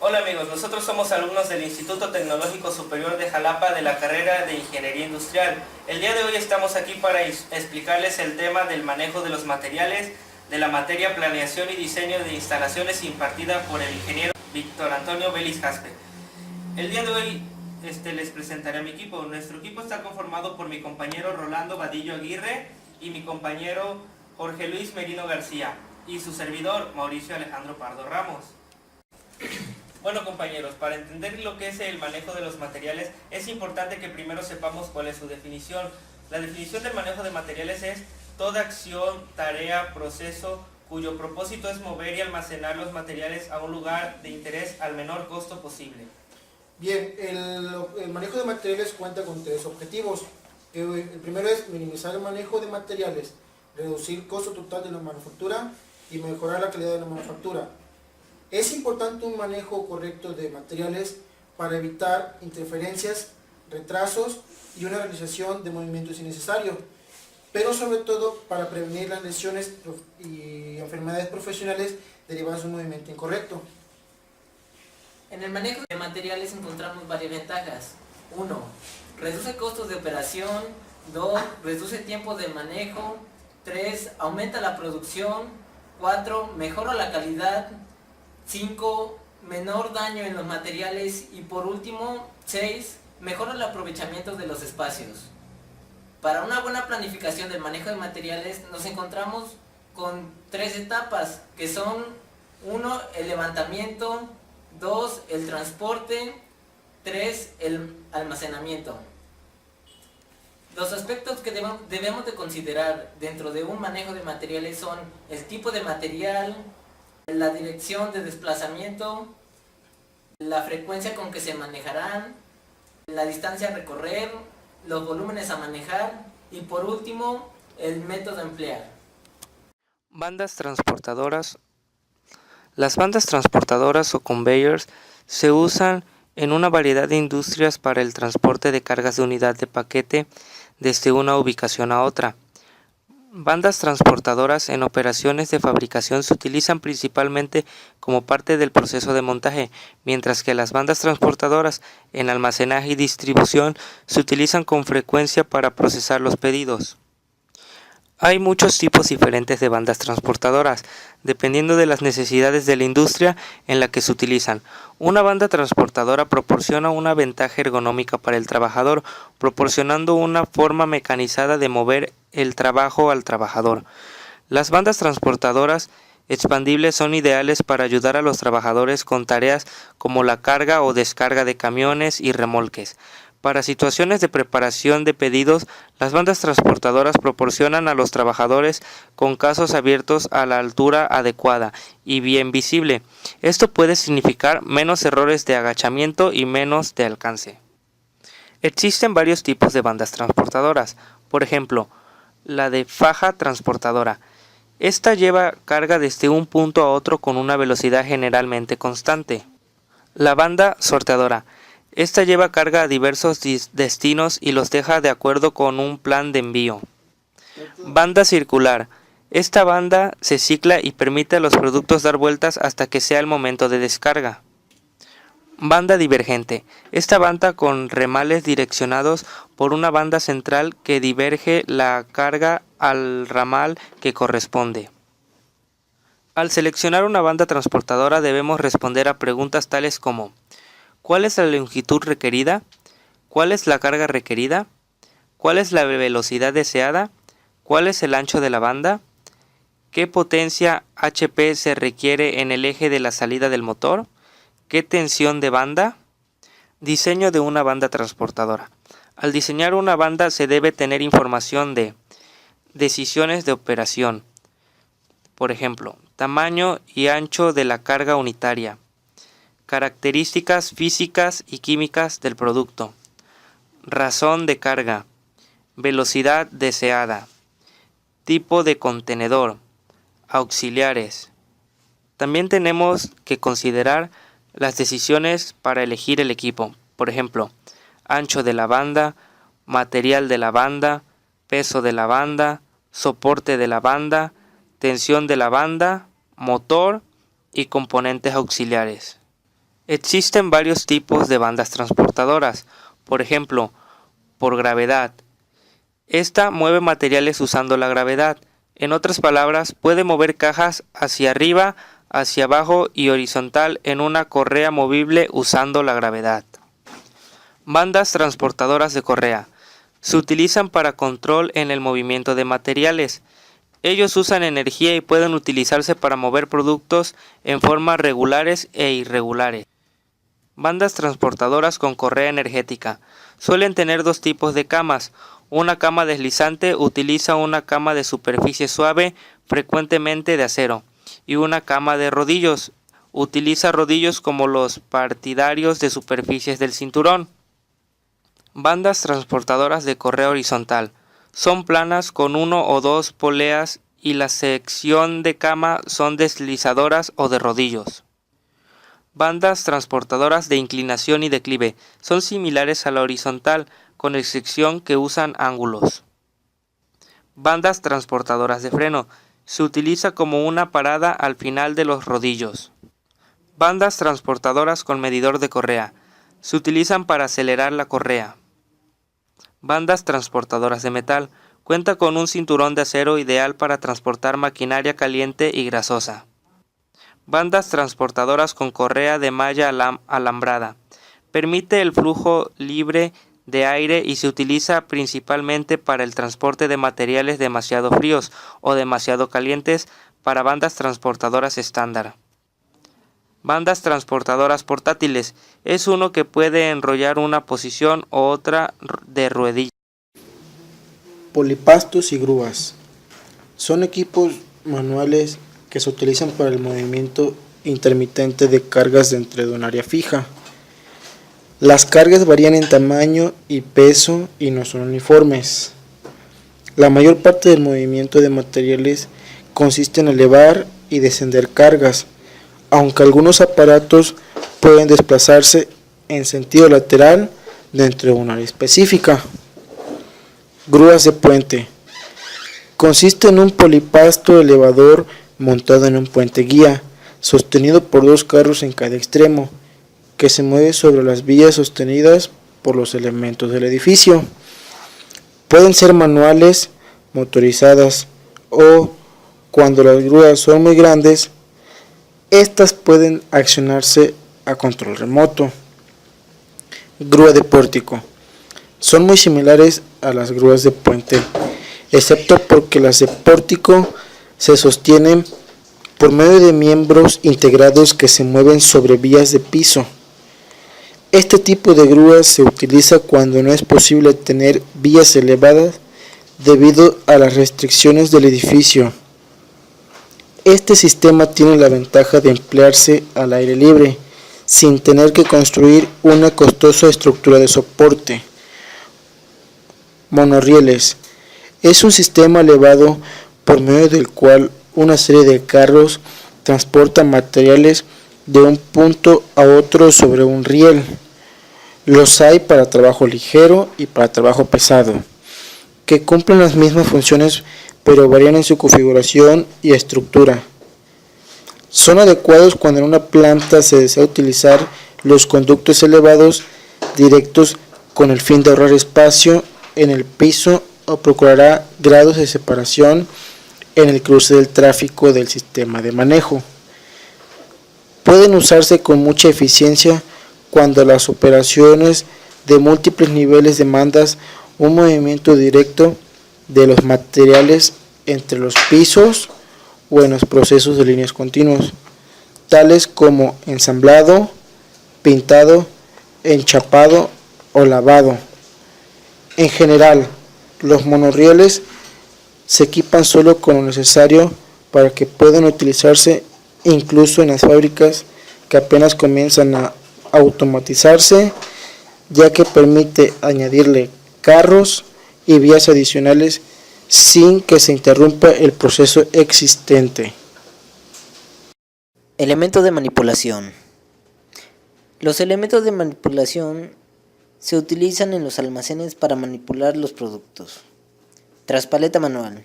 Hola amigos, nosotros somos alumnos del Instituto Tecnológico Superior de Jalapa de la carrera de Ingeniería Industrial. El día de hoy estamos aquí para explicarles el tema del manejo de los materiales de la materia Planeación y Diseño de Instalaciones impartida por el ingeniero Víctor Antonio Vélez Jaspe. El día de hoy les presentaré a mi equipo. Nuestro equipo está conformado por mi compañero Rolando Vadillo Aguirre y mi compañero Jorge Luis Merino García y su servidor Mauricio Alejandro Pardo Ramos. Bueno compañeros, para entender lo que es el manejo de los materiales es importante que primero sepamos cuál es su definición. La definición del manejo de materiales es toda acción, tarea, proceso cuyo propósito es mover y almacenar los materiales a un lugar de interés al menor costo posible. Bien, el manejo de materiales cuenta con tres objetivos. El primero es minimizar el manejo de materiales, reducir el costo total de la manufactura y mejorar la calidad de la manufactura. Es importante un manejo correcto de materiales para evitar interferencias, retrasos y una realización de movimientos innecesarios, pero sobre todo para prevenir las lesiones y enfermedades profesionales derivadas de un movimiento incorrecto. En el manejo de materiales encontramos varias ventajas. 1. Reduce costos de operación. 2. Reduce tiempo de manejo. 3. Aumenta la producción. 4. Mejora la calidad. 5. Menor daño en los materiales. Y por último, 6. Mejora el aprovechamiento de los espacios. Para una buena planificación del manejo de materiales nos encontramos con tres etapas, que son 1. El levantamiento. 2. El transporte. 3. El almacenamiento. Los aspectos que debemos de considerar dentro de un manejo de materiales son el tipo de material, la dirección de desplazamiento, la frecuencia con que se manejarán, la distancia a recorrer, los volúmenes a manejar y por último el método a emplear. Bandas transportadoras. Las bandas transportadoras o conveyors se usan en una variedad de industrias para el transporte de cargas de unidad de paquete desde una ubicación a otra. Bandas transportadoras en operaciones de fabricación se utilizan principalmente como parte del proceso de montaje, mientras que las bandas transportadoras en almacenaje y distribución se utilizan con frecuencia para procesar los pedidos. Hay muchos tipos diferentes de bandas transportadoras, dependiendo de las necesidades de la industria en la que se utilizan. Una banda transportadora proporciona una ventaja ergonómica para el trabajador, proporcionando una forma mecanizada de mover el trabajo al trabajador. Las bandas transportadoras expandibles son ideales para ayudar a los trabajadores con tareas como la carga o descarga de camiones y remolques. Para situaciones de preparación de pedidos, las bandas transportadoras proporcionan a los trabajadores con casos abiertos a la altura adecuada y bien visible. Esto puede significar menos errores de agachamiento y menos de alcance. Existen varios tipos de bandas transportadoras. Por ejemplo, la de faja transportadora. Esta lleva carga desde un punto a otro con una velocidad generalmente constante. La banda sorteadora. Esta lleva carga a diversos destinos y los deja de acuerdo con un plan de envío. Banda circular. Esta banda se cicla y permite a los productos dar vueltas hasta que sea el momento de descarga. Banda divergente. Esta banda con remales direccionados por una banda central que diverge la carga al ramal que corresponde. Al seleccionar una banda transportadora debemos responder a preguntas tales como: ¿cuál es la longitud requerida? ¿Cuál es la carga requerida? ¿Cuál es la velocidad deseada? ¿Cuál es el ancho de la banda? ¿Qué potencia HP se requiere en el eje de la salida del motor? ¿Qué tensión de banda? Diseño de una banda transportadora. Al diseñar una banda se debe tener información de decisiones de operación. Por ejemplo, tamaño y ancho de la carga unitaria. Características físicas y químicas del producto. Razón de carga. Velocidad deseada. Tipo de contenedor. Auxiliares. También tenemos que considerar las decisiones para elegir el equipo. Por ejemplo, ancho de la banda, material de la banda, peso de la banda, soporte de la banda, tensión de la banda, motor y componentes auxiliares. Existen varios tipos de bandas transportadoras, por ejemplo, por gravedad. Esta mueve materiales usando la gravedad. En otras palabras, puede mover cajas hacia arriba, hacia abajo y horizontal en una correa movible usando la gravedad. Bandas transportadoras de correa. Se utilizan para control en el movimiento de materiales. Ellos usan energía y pueden utilizarse para mover productos en formas regulares e irregulares. Bandas transportadoras con correa energética. Suelen tener dos tipos de camas. Una cama deslizante utiliza una cama de superficie suave, frecuentemente de acero, y una cama de rodillos. Utiliza rodillos como los partidarios de superficies del cinturón. Bandas transportadoras de correa horizontal. Son planas con 1 o 2 poleas y la sección de cama son deslizadoras o de rodillos. Bandas transportadoras de inclinación y declive. Son similares a la horizontal, con excepción que usan ángulos. Bandas transportadoras de freno. Se utiliza como una parada al final de los rodillos. Bandas transportadoras con medidor de correa. Se utilizan para acelerar la correa. Bandas transportadoras de metal. Cuenta con un cinturón de acero ideal para transportar maquinaria caliente y grasosa. Bandas transportadoras con correa de malla alambrada. Permite el flujo libre de aire y se utiliza principalmente para el transporte de materiales demasiado fríos o demasiado calientes para bandas transportadoras estándar. Bandas transportadoras portátiles. Es uno que puede enrollar una posición u otra de ruedilla. Polipastos y grúas. Son equipos manuales que se utilizan para el movimiento intermitente de cargas dentro de un área fija. Las cargas varían en tamaño y peso y no son uniformes. La mayor parte del movimiento de materiales consiste en elevar y descender cargas, aunque algunos aparatos pueden desplazarse en sentido lateral dentro de un área específica. Grúas de puente. Consiste en un polipasto elevador montado en un puente guía, sostenido por 2 carros en cada extremo, que se mueve sobre las vías sostenidas por los elementos del edificio. Pueden ser manuales, motorizadas o, cuando las grúas son muy grandes, estas pueden accionarse a control remoto. Grúa de pórtico. Son muy similares a las grúas de puente, excepto porque las de pórtico se sostienen por medio de miembros integrados que se mueven sobre vías de piso. Este tipo de grúas se utiliza cuando no es posible tener vías elevadas debido a las restricciones del edificio. Este sistema tiene la ventaja de emplearse al aire libre, sin tener que construir una costosa estructura de soporte. Monorrieles. Es un sistema elevado por medio del cual una serie de carros transporta materiales de un punto a otro sobre un riel. Los hay para trabajo ligero y para trabajo pesado, que cumplen las mismas funciones pero varían en su configuración y estructura. Son adecuados cuando en una planta se desea utilizar los conductos elevados directos con el fin de ahorrar espacio en el piso o procurará grados de separación en el cruce del tráfico del sistema de manejo. Pueden usarse con mucha eficiencia cuando las operaciones de múltiples niveles demandan un movimiento directo de los materiales entre los pisos o en los procesos de líneas continuas, tales como ensamblado, pintado, enchapado o lavado. En general, los monorrieles se equipan solo con lo necesario para que puedan utilizarse incluso en las fábricas que apenas comienzan a automatizarse, ya que permite añadirle carros y vías adicionales sin que se interrumpa el proceso existente. Elementos de manipulación. Los elementos de manipulación se utilizan en los almacenes para manipular los productos. Traspaleta manual.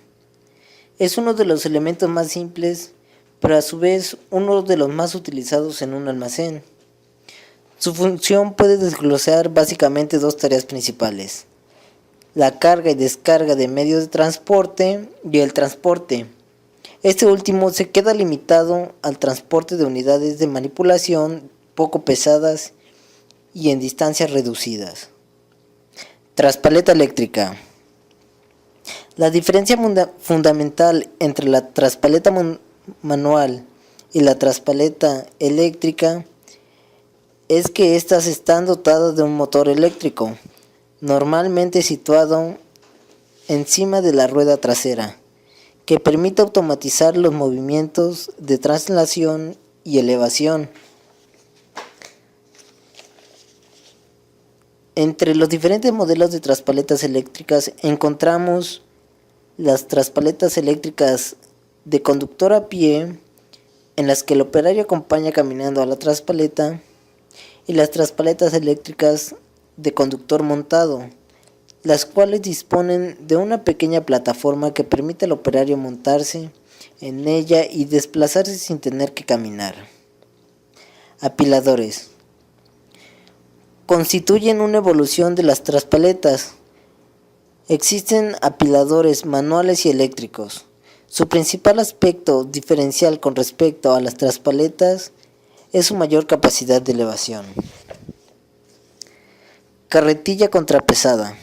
Es uno de los elementos más simples, pero a su vez uno de los más utilizados en un almacén. Su función puede desglosar básicamente dos tareas principales: la carga y descarga de medios de transporte y el transporte. Este último se queda limitado al transporte de unidades de manipulación poco pesadas y en distancias reducidas. Traspaleta eléctrica. La diferencia fundamental entre la traspaleta manual y la traspaleta eléctrica es que éstas están dotadas de un motor eléctrico, normalmente situado encima de la rueda trasera, que permite automatizar los movimientos de traslación y elevación. Entre los diferentes modelos de traspaletas eléctricas encontramos las traspaletas eléctricas de conductor a pie, en las que el operario acompaña caminando a la traspaleta, y las traspaletas eléctricas de conductor montado, las cuales disponen de una pequeña plataforma que permite al operario montarse en ella y desplazarse sin tener que caminar. Apiladores. Constituyen una evolución de las traspaletas. Existen apiladores manuales y eléctricos. Su principal aspecto diferencial con respecto a las traspaletas es su mayor capacidad de elevación. Carretilla contrapesada.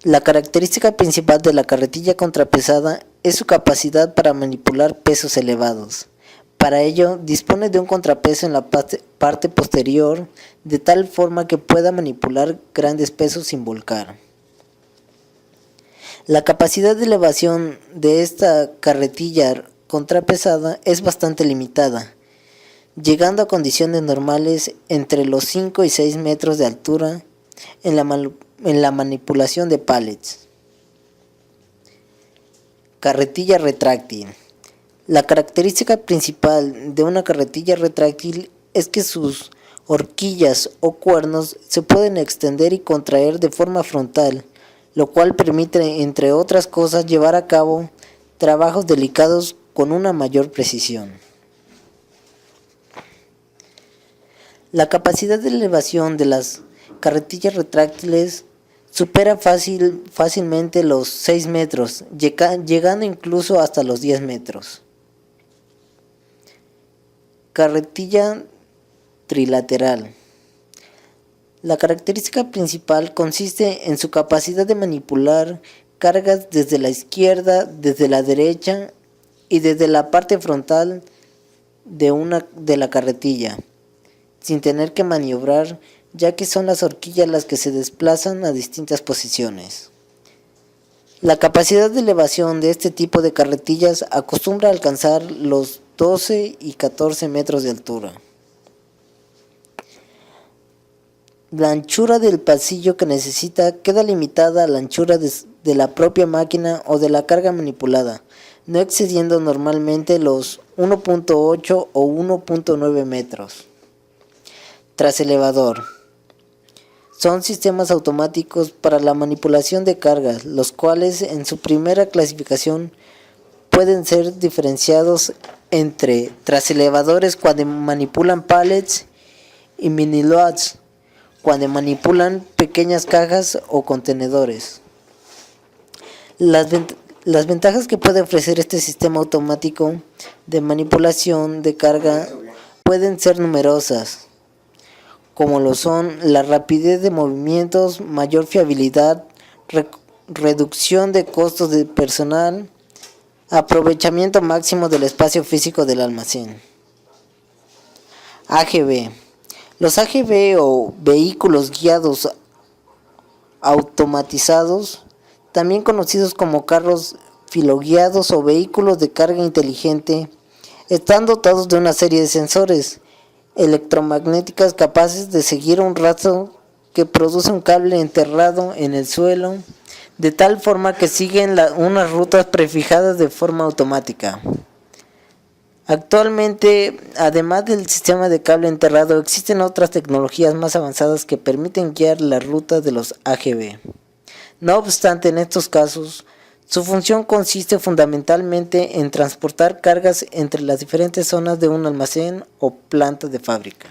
La característica principal de la carretilla contrapesada es su capacidad para manipular pesos elevados. Para ello, dispone de un contrapeso en la parte posterior, de tal forma que pueda manipular grandes pesos sin volcar. La capacidad de elevación de esta carretilla contrapesada es bastante limitada, llegando a condiciones normales entre los 5 y 6 metros de altura en la manipulación de pallets. Carretilla retráctil. La característica principal de una carretilla retráctil es que sus horquillas o cuernos se pueden extender y contraer de forma frontal, lo cual permite, entre otras cosas, llevar a cabo trabajos delicados con una mayor precisión. La capacidad de elevación de las carretillas retráctiles supera fácilmente los 6 metros, llegando incluso hasta los 10 metros. Carretilla trilateral. La característica principal consiste en su capacidad de manipular cargas desde la izquierda, desde la derecha y desde la parte frontal de la carretilla, sin tener que maniobrar, ya que son las horquillas las que se desplazan a distintas posiciones. La capacidad de elevación de este tipo de carretillas acostumbra a alcanzar los 12 y 14 metros de altura. La anchura del pasillo que necesita queda limitada a la anchura de la propia máquina o de la carga manipulada, no excediendo normalmente los 1.8 o 1.9 metros. Traselevador. Son sistemas automáticos para la manipulación de cargas, los cuales en su primera clasificación pueden ser diferenciados entre traselevadores cuando manipulan pallets y mini-loads cuando manipulan pequeñas cajas o contenedores. Las ventajas que puede ofrecer este sistema automático de manipulación de carga pueden ser numerosas, como lo son la rapidez de movimientos, mayor fiabilidad, reducción de costos de personal, aprovechamiento máximo del espacio físico del almacén. AGV. Los AGV o vehículos guiados automatizados, también conocidos como carros filoguiados o vehículos de carga inteligente, están dotados de una serie de sensores electromagnéticas capaces de seguir un rastro que produce un cable enterrado en el suelo, de tal forma que siguen unas rutas prefijadas de forma automática. Actualmente, además del sistema de cable enterrado, existen otras tecnologías más avanzadas que permiten guiar las rutas de los AGV. No obstante, en estos casos, su función consiste fundamentalmente en transportar cargas entre las diferentes zonas de un almacén o planta de fábrica.